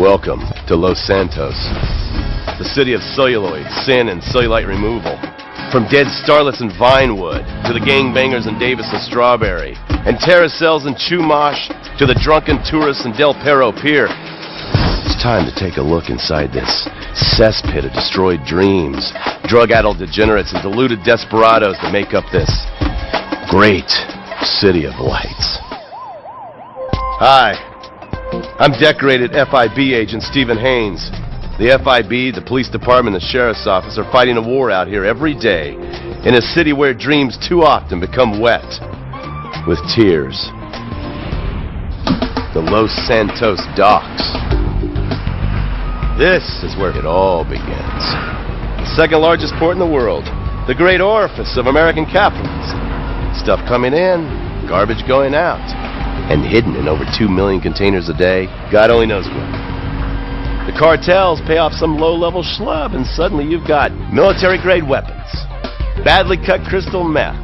Welcome to Los Santos, the city of celluloid, sin, and cellulite removal. From dead starlets in Vinewood, to the gangbangers in Davis and Strawberry, and terracels in Chumash, to the drunken tourists in Del Perro Pier. It's time to take a look inside this cesspit of destroyed dreams, drug-addled degenerates, and deluded desperados that make up this great city of lights. Hi, I'm decorated FIB agent Stephen Haynes. The FIB, the police department, and the sheriff's office are fighting a war out here every day in a city where dreams too often become wet with tears. The Los Santos docks. This is where it all begins. The second largest port in the world. The great orifice of American capitalism. Stuff coming in, garbage going out. And hidden in over 2 million containers a day, God only knows where. The cartels pay off some low-level schlub, and suddenly you've got military-grade weapons, badly cut crystal meth,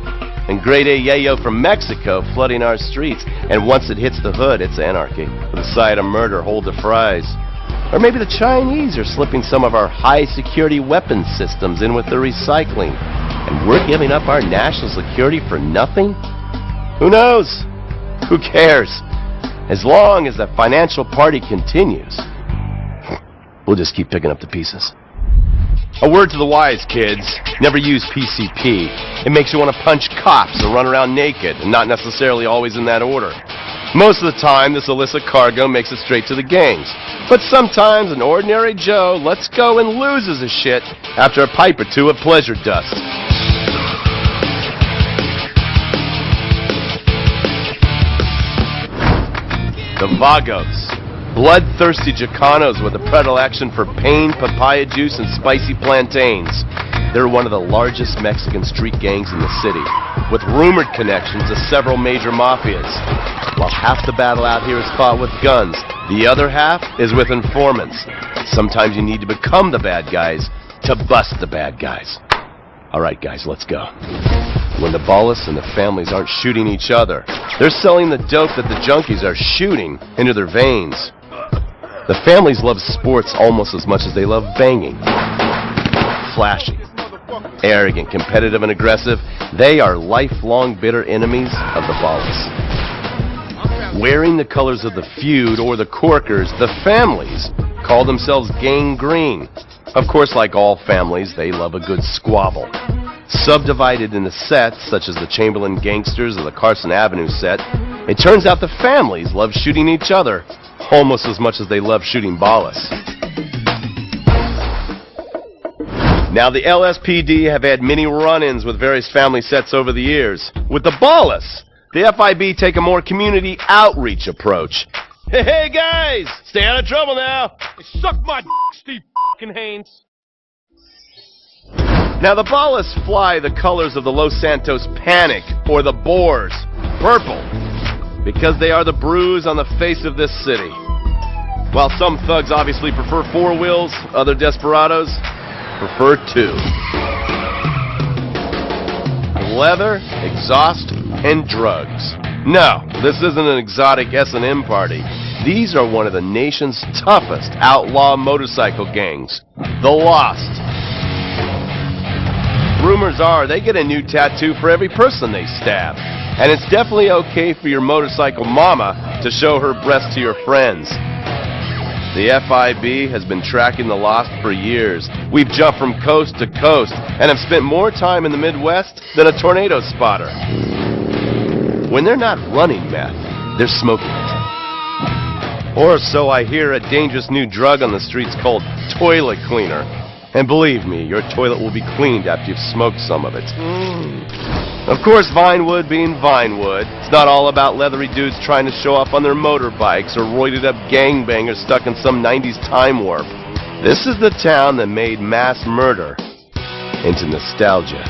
and grade A yayo from Mexico flooding our streets. And once it hits the hood, it's anarchy, with a side of murder hold to fries. Or maybe the Chinese are slipping some of our high-security weapons systems in with their recycling, and we're giving up our national security for nothing? Who knows? Who cares? As long as the financial party continues, we'll just keep picking up the pieces. A word to the wise, kids. Never use PCP. It makes you want to punch cops or run around naked, and not necessarily always in that order. Most of the time, this illicit cargo makes it straight to the gangs. But sometimes an ordinary Joe lets go and loses his shit after a pipe or two of pleasure dust. The Vagos, bloodthirsty Chicanos with a predilection for pain, papaya juice, and spicy plantains. They're one of the largest Mexican street gangs in the city, with rumored connections to several major mafias. While half the battle out here is fought with guns, the other half is with informants. Sometimes you need to become the bad guys to bust the bad guys. All right, guys, let's go. When the ballas and the families aren't shooting each other, they're selling the dope that the junkies are shooting into their veins. The families love sports almost as much as they love banging. Flashy, arrogant, competitive, and aggressive, they are lifelong bitter enemies of the ballas. Wearing the colors of the feud or the corkers, the families call themselves Gang Green. Of course, like all families, they love a good squabble. Subdivided into sets, such as the Chamberlain Gangsters or the Carson Avenue set, it turns out the families love shooting each other almost as much as they love shooting ballas. Now, the LSPD have had many run-ins with various family sets over the years. With the ballas, the FIB take a more community outreach approach. Hey guys, stay out of trouble now. Suck my d***, Steve f***ing Haynes. Now the ballas fly the colors of the Los Santos Panic, or the Boers, purple, because they are the bruise on the face of this city. While some thugs obviously prefer 4 wheels, other desperados prefer 2. Leather, exhaust, and drugs. No, this isn't an exotic S&M party. These are one of the nation's toughest outlaw motorcycle gangs, the Lost. Rumors are they get a new tattoo for every person they stab. And it's definitely okay for your motorcycle mama to show her breast to your friends. The FIB has been tracking the Lost for years. We've jumped from coast to coast and have spent more time in the Midwest than a tornado spotter. When they're not running meth, they're smoking it. Or so I hear, a dangerous new drug on the streets called toilet cleaner. And believe me, your toilet will be cleaned after you've smoked some of it. Of course, Vinewood being Vinewood, it's not all about leathery dudes trying to show off on their motorbikes or roided-up gangbangers stuck in some 90s time warp. This is the town that made mass murder into nostalgia.